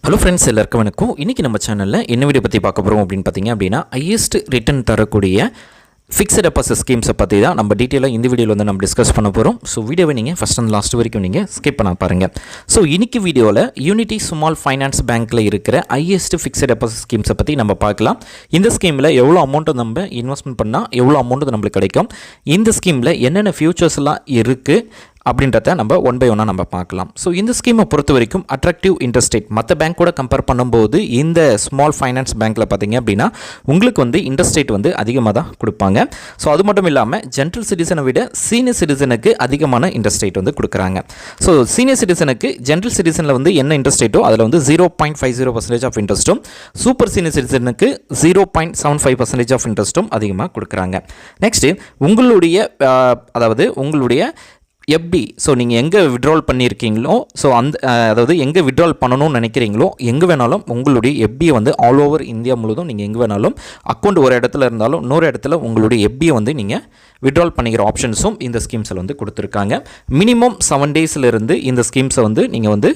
Hello friends, எல்லாருக்கும் வணக்கம். இன்றைக்கி நம்ம சேனலில் என்ன வீடியோ பற்றி பார்க்க போகிறோம் அப்படின்னு பார்த்தீங்க அப்படின்னா, ஹையஸ்ட் ரிட்டர்ன் தரக்கூடிய ஃபிக்ஸட் டெபாசிட் ஸ்கீம்ஸை பற்றி தான் நம்ம டீட்டெயிலாக இந்த வீடியோவில் வந்து நம்ம டிஸ்கஸ் பண்ண போகிறோம். ஸோ வீடியோவை நீங்கள் ஃபஸ்ட் அண்ட் லாஸ்ட் வரைக்கும் நீங்கள் ஸ்கிப் பண்ண பாருங்கள். ஸோ இன்றைக்கி வீடியோவில் யூனிட்டி ஸ்மால் ஃபைனான்ஸ் பேங்க்கில் இருக்கிற ஹையஸ்ட் ஃபிக்ஸட் டெபாசிட் ஸ்கீம்ஸை பற்றி நம்ம பார்க்கலாம். இந்த ஸ்கீமில் எவ்வளோ அமௌண்ட்டை நம்ம இன்வெஸ்ட்மெண்ட் பண்ணால் எவ்வளோ அமௌண்ட் நம்மளுக்கு கிடைக்கும், இந்த ஸ்கீமில் என்னென்ன ஃபியூச்சர்ஸ்லாம் இருக்குது அப்படின்றத நம்ம ஒன் பை ஒன்னாக நம்ம பார்க்கலாம். ஸோ இந்த ஸ்கீமை பொறுத்த வரைக்கும் அட்ராக்டிவ் இன்ட்ரெஸ்ட் ரேட் மற்ற பேங்க் கூட கம்பேர் பண்ணும்போது இந்த ஸ்மால் ஃபைனான்ஸ் பேங்க்கில் பார்த்தீங்க அப்படின்னா உங்களுக்கு வந்து இன்ட்ரெஸ்ட் ரேட் வந்து அதிகமாக தான் கொடுப்பாங்க. ஸோ அது மட்டும் இல்லாமல் ஜென்ரல் சிட்டிசனை விட சீனியர் சிட்டிசனுக்கு அதிகமான இன்ட்ரெஸ்ட் ரேட் வந்து கொடுக்குறாங்க. ஸோ சீனியர் சிட்டிசனுக்கு ஜென்ரல் சிட்டிசனில் வந்து என்ன இன்ட்ரெஸ்ட் ரேட்டோ அதில் வந்து 0.50% ஆஃப் இன்ட்ரெஸ்ட்டும், சூப்பர் சீனியர் சிட்டிசனுக்கு 0.75% ஆஃப் இன்ட்ரெஸ்ட்டும் அதிகமாக கொடுக்குறாங்க. நெக்ஸ்ட்டு உங்களுடைய எப்படி நீங்கள் எங்கே விட்ரால் பண்ணியிருக்கீங்களோ, ஸோ அதாவது எங்கே விட்ரால் பண்ணணும்னு நினைக்கிறீங்களோ எங்கே வேணாலும் உங்களுடைய எஃப்டியை வந்து ஆல் ஓவர் இந்தியா முழுவதும் நீங்கள் எங்கே வேணாலும் அக்கௌண்ட் ஒரு இடத்துல இருந்தாலும் இன்னொரு இடத்துல உங்களுடைய எஃப்டியை வந்து நீங்கள் விட்ரால் பண்ணிக்கிற ஆப்ஷன்ஸும் இந்த ஸ்கீம்ஸில் வந்து கொடுத்துருக்காங்க. மினிமம் 7 டேஸிலிருந்து இந்த ஸ்கீம்ஸை வந்து நீங்கள் வந்து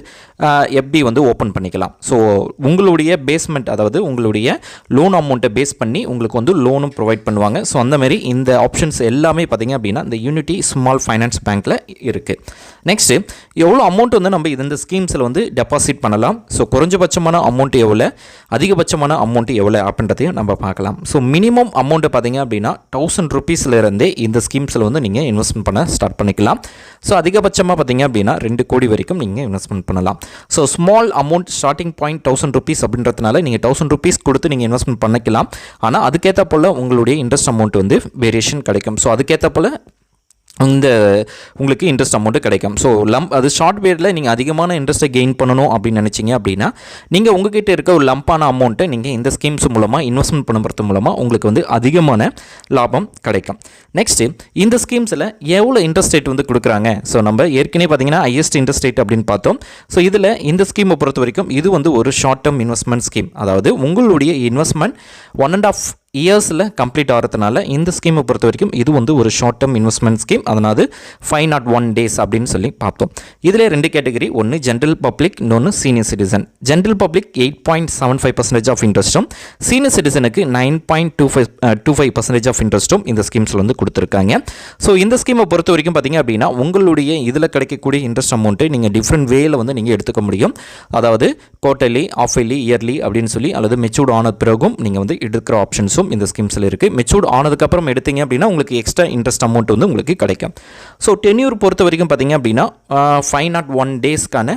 எஃப்டி வந்து ஓப்பன் பண்ணிக்கலாம். ஸோ உங்களுடைய பேஸ்மெண்ட், அதாவது உங்களுடைய லோன் அமௌண்ட்டை பேஸ் பண்ணி உங்களுக்கு வந்து லோனும் ப்ரொவைட் பண்ணுவாங்க. ஸோ அந்தமாரி இந்த ஆப்ஷன்ஸ் எல்லாமே பார்த்திங்க அப்படின்னா இந்த யூனிட்டி ஸ்மால் ஃபைனான்ஸ் பேங்க்கில் இருக்குது. நெக்ஸ்ட்டு எவ்வளோ அமௌண்ட் வந்து நம்ம இந்த ஸ்கீம்ஸில் வந்து டெபாசிட் பண்ணலாம், ஸோ குறைஞ்சபட்சமான அமௌண்ட் எவ்வளோ, அதிகபட்சமான அமௌண்ட் எவ்வளோ அப்படின்றதையும் நம்ம பார்க்கலாம். ஸோ மினிமம் அமௌண்ட்டு பார்த்திங்க அப்படின்னா 1000 ரூபீஸ்லேருந்தே இந்த ஸ்கீம்ஸில் வந்து நீங்கள் இன்வெஸ்ட்மெண்ட் பண்ண ஸ்டார்ட் பண்ணிக்கலாம். ஸோ அதிகபட்சமாக பார்த்திங்க அப்படின்னா 2 கோடி வரைக்கும் நீங்கள் இன்வெஸ்ட்மெண்ட் பண்ணலாம். So small amount starting point 1000 rupees அப்படின்றதுனால நீங்கள் 1000 ரூபீஸ் கொடுத்து நீங்கள் இன்வெஸ்ட்மெண்ட் பண்ணிக்கலாம். ஆனால் அதுக்கேற்ற போல் உங்களுடைய இன்ட்ரெஸ்ட் அமௌண்ட் வந்து வேரியேஷன் கிடைக்கும். ஸோ அதுக்கேற்ற போல் உங்களுக்கு இன்ட்ரெஸ்ட் அமௌண்ட்டு கிடைக்கும். ஸோ அது ஷார்ட் பீரியடில் நீங்கள் அதிகமான இன்ட்ரெஸ்ட்டை கெயின் பண்ணணும் அப்படின்னு நினச்சிங்க அப்படின்னா நீங்கள் உங்ககிட்ட இருக்க ஒரு லம்பான அமௌண்ட்டை நீங்கள் இந்த ஸ்கீம்ஸ் மூலமாக இன்வெஸ்ட்மெண்ட் பண்ணுறது மூலமாக உங்களுக்கு வந்து அதிகமான லாபம் கிடைக்கும். நெக்ஸ்ட்டு இந்த ஸ்கீம்ஸில் எவ்வளோ இன்ட்ரெஸ்ட் ரேட் வந்து கொடுக்குறாங்க. ஸோ நம்ம ஏற்கனவே பார்த்தீங்கன்னா ஹையஸ்ட் இன்ட்ரெஸ்ட் ரேட் அப்படின்னு பார்த்தோம். ஸோ இதில் இந்த ஸ்கீமை பொறுத்த வரைக்கும் இது வந்து ஒரு ஷார்ட் டேர்ம் இன்வெஸ்ட்மெண்ட் ஸ்கீம், அதாவது உங்களுடைய இன்வெஸ்ட்மெண்ட் 1.5 இயர்ஸில் கம்ப்ளீட் ஆகிறதுனால இந்த ஸ்கீமை பொறுத்த வரைக்கும் இது வந்து ஒரு ஷார்ட் டேர்ம் இன்வெஸ்ட்மெண்ட் ஸ்கீம். அதனால் 501 டேஸ் அப்படின்னு சொல்லி பார்த்தோம். இதில் 2 கேட்டகரி, ஒன்று ஜென்ரல் பப்ளிக், இன்னொன்று senior citizen. General public 8.75% of இன்ட்ரெஸ்ட்டும், சீனியர் சிட்டிசனுக்கு 9.25% ஆஃப் இன்ட்ரெஸ்ட்டும் இந்த ஸ்கீம்ஸில் வந்து கொடுத்துருக்காங்க. ஸோ இந்த ஸ்கீமை பொறுத்த வரைக்கும் பார்த்திங்க அப்படின்னா உங்களுடைய இதில் கிடைக்கக்கூடிய இன்ட்ரெஸ்ட் அமௌண்ட்டு நீங்கள் டிஃப்ரெண்ட் வேயில் வந்து நீங்கள் எடுத்துக்க முடியும். அதாவது குவார்ட்டர்லி, ஆஃப் இயர்லி, இயர்லி அப்படின்னு சொல்லி, அல்லது மெச்சூர்ட் ஆன பிறகும் நீங்கள் வந்து எடுக்கிற ஆப்ஷன்ஸும் இந்த ஸ்கீம்ஸில் இருக்குது. மெச்சூர்ட் ஆனதுக்கப்புறம் எடுத்தீங்க அப்படின்னா உங்களுக்கு எக்ஸ்ட்ரா இன்ட்ரெஸ்ட் அமௌண்ட் வந்து உங்களுக்கு கிடைக்கும். ஸோ டென்யூர் பொறுத்த வரைக்கும் பார்த்தீங்க அப்படின்னா 501 டேஸ்க்கான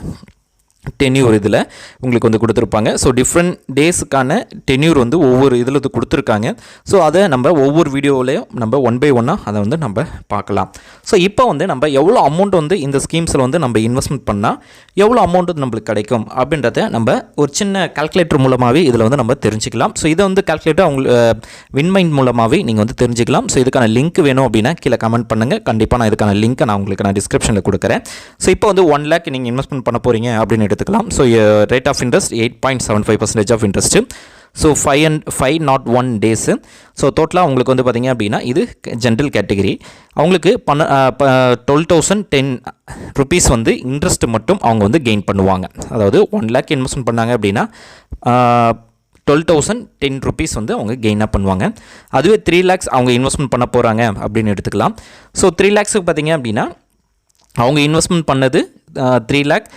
டென்யூர் இதில் உங்களுக்கு வந்து கொடுத்துருப்பாங்க. ஸோ டிஃப்ரெண்ட் டேஸுக்கான டென்யூர் வந்து ஒவ்வொரு இதில் கொடுத்துருக்காங்க. ஸோ அதை நம்ம ஒவ்வொரு வீடியோவிலையும் நம்ம ஒன் பை ஒன்னாக அதை வந்து நம்ம பார்க்கலாம். ஸோ இப்போ வந்து நம்ம எவ்வளோ அமௌண்ட் வந்து இந்த ஸ்கீம்ஸில் வந்து நம்ம இன்வெஸ்ட்மெண்ட் பண்ணால் எவ்வளோ அமௌண்ட் வந்து நம்மளுக்கு கிடைக்கும் அப்படின்றத நம்ம ஒரு சின்ன கால்குலேட்டர் மூலமாகவே இதில் வந்து நம்ம தெரிஞ்சுக்கலாம். ஸோ இதை வந்து கால்குலேட்டர் உங்களுக்கு வின்மைண்ட் மூலமாகவே நீங்கள் வந்து தெரிஞ்சுக்கலாம். ஸோ இதுக்கான லிங்க் வேணும் அப்படின்னா கீழே கமெண்ட் பண்ணுங்கள். கண்டிப்பாக நான் இதுக்கான லிங்க்கை நான் டிஸ்கிரிப்ஷனில் கொடுக்குறேன். ஸோ இப்போ வந்து 1 lakh நீங்கள் இன்வெஸ்ட்மெண்ட் பண்ண போகிறீங்க அப்படின்னு எடுத்துக்கலாம். So rate of interest 8.75% of interest. So 501 days. So டோட்டலாக உங்களுக்கு வந்து பார்த்திங்க அப்படின்னா இது ஜென்ரல் கேட்டகரி. அவங்களுக்கு 12,010 ருபீஸ் வந்து இன்ட்ரெஸ்ட் மட்டும் அவங்க வந்து கெயின் பண்ணுவாங்க. அதாவது 1 lakh இன்வெஸ்ட்மெண்ட் பண்ணாங்க அப்படின்னா 12,010 ருபீஸ் வந்து அவங்க கெயினாக பண்ணுவாங்க. அதுவே 3 lakhs அவங்க இன்வெஸ்ட்மெண்ட் பண்ண போகிறாங்க அப்படின்னு எடுத்துக்கலாம். ஸோ 3 lakhsக்கு பார்த்திங்க அப்படின்னா அவங்க இன்வெஸ்ட்மெண்ட் பண்ணது 3 lakh,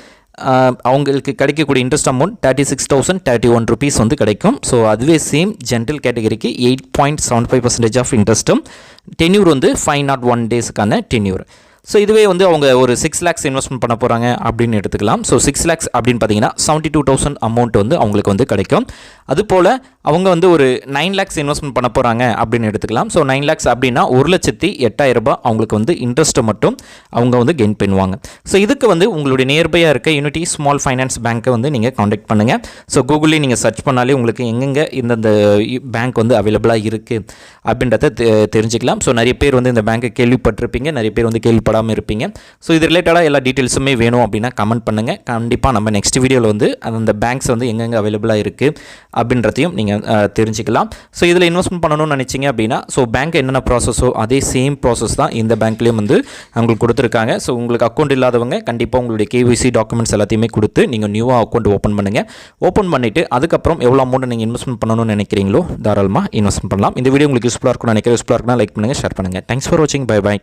அவங்களுக்கு கிடைக்கக்கூடிய இன்ட்ரெஸ்ட் அமௌண்ட் 36,031 ருபீஸ் வந்து கிடைக்கும். ஸோ அதுவே சேம் ஜென்ரல் கேட்டகரிக்கு 8.75% ஆஃப் இன்ட்ரெஸ்ட்டும், டென்யூர் வந்து 501 டேஸுக்கான டென்யூர். ஸோ இதுவே வந்து அவங்க ஒரு 6 lakhs இன்வெஸ்ட்மெண்ட் பண்ண போகிறாங்க அப்படின்னு எடுத்துக்கலாம். ஸோ 6 lakhs அப்படின்னு பார்த்தீங்கன்னா 72,000 அமௌண்ட் வந்து அவங்களுக்கு வந்து கிடைக்கும். அதுபோல் அவங்க வந்து ஒரு 9 lakhs இன்வெஸ்ட்மெண்ட் பண்ண போகிறாங்க அப்படின்னு எடுத்துக்கலாம். ஸோ 9 lakhs அப்படின்னா 1,08,000 ரூபாய் அவங்களுக்கு வந்து இன்ட்ரெஸ்ட்டை மட்டும் அவங்க வந்து கெயின் பண்ணுவாங்க. ஸோ இதுக்கு வந்து உங்களுடைய நியர்பையாக இருக்க யூனிட்டி ஸ்மால் ஃபைனான்ஸ் பேங்க்கை வந்து நீங்கள் காண்டாக்ட் பண்ணுங்கள். ஸோ கூகுளில் நீங்கள் சர்ச் பண்ணாலே உங்களுக்கு எங்கெங்கே இந்த பேங்க் வந்து அவைலபிளாக இருக்குது அப்படின்றத தெரிஞ்சுக்கலாம். ஸோ நிறைய பேர் வந்து இந்த பேங்க்கை கேள்விப்பட்டிருப்பீங்க, நிறைய பேர் வந்து கேள்விப்பட கேள்விப்படாமல் இருப்பீங்க. ஸோ இது ரிலேட்டடாக எல்லா டீட்டெயில்ஸுமே வேணும் அப்படின்னா கமெண்ட் பண்ணுங்கள். கண்டிப்பாக நம்ம நெக்ஸ்ட் வீடியோவில் வந்து அந்த பேங்க்ஸ் வந்து எங்கெங்கே அவைலபிளாக இருக்குது அப்படின்றதையும் நீங்கள் தெரிஞ்சுக்கலாம். ஸோ இதில் இன்வெஸ்ட்மெண்ட் பண்ணணும்னு நினச்சிங்க அப்படின்னா ஸோ பேங்க் என்னென்ன ப்ராசஸோ அதே சேம் ப்ராசஸ் தான் இந்த பேங்க்லேயும் வந்து அவங்களுக்கு கொடுத்துருக்காங்க. ஸோ உங்களுக்கு அக்கௌண்ட் இல்லாதவங்க கண்டிப்பாக உங்களுடைய KYC டாக்குமெண்ட்ஸ் எல்லாத்தையுமே கொடுத்து நீங்கள் நியூவாக அக்கௌண்ட் ஓப்பன் பண்ணுங்கள். ஓப்பன் பண்ணிவிட்டு அதுக்கப்புறம் எவ்வளோ அமௌண்ட் நீங்கள் இன்வெஸ்ட்மெண்ட் பண்ணணும்னு நினைக்கிறீங்களோ தாராளமாக இன்வெஸ்ட்மெண்ட் பண்ணலாம். இந்த வீடியோ உங்களுக்கு யூஸ்ஃபுல்லாக இருக்கும்னு நினைக்கிறேன். யூஸ்ஃபுல்லாக இருக்குன்னா லைக் பண்ணுங்கள், ஷேர் பண்ணுங்கள். தேங்க்ஸ் ஃபார் வாட்சிங். Bye by.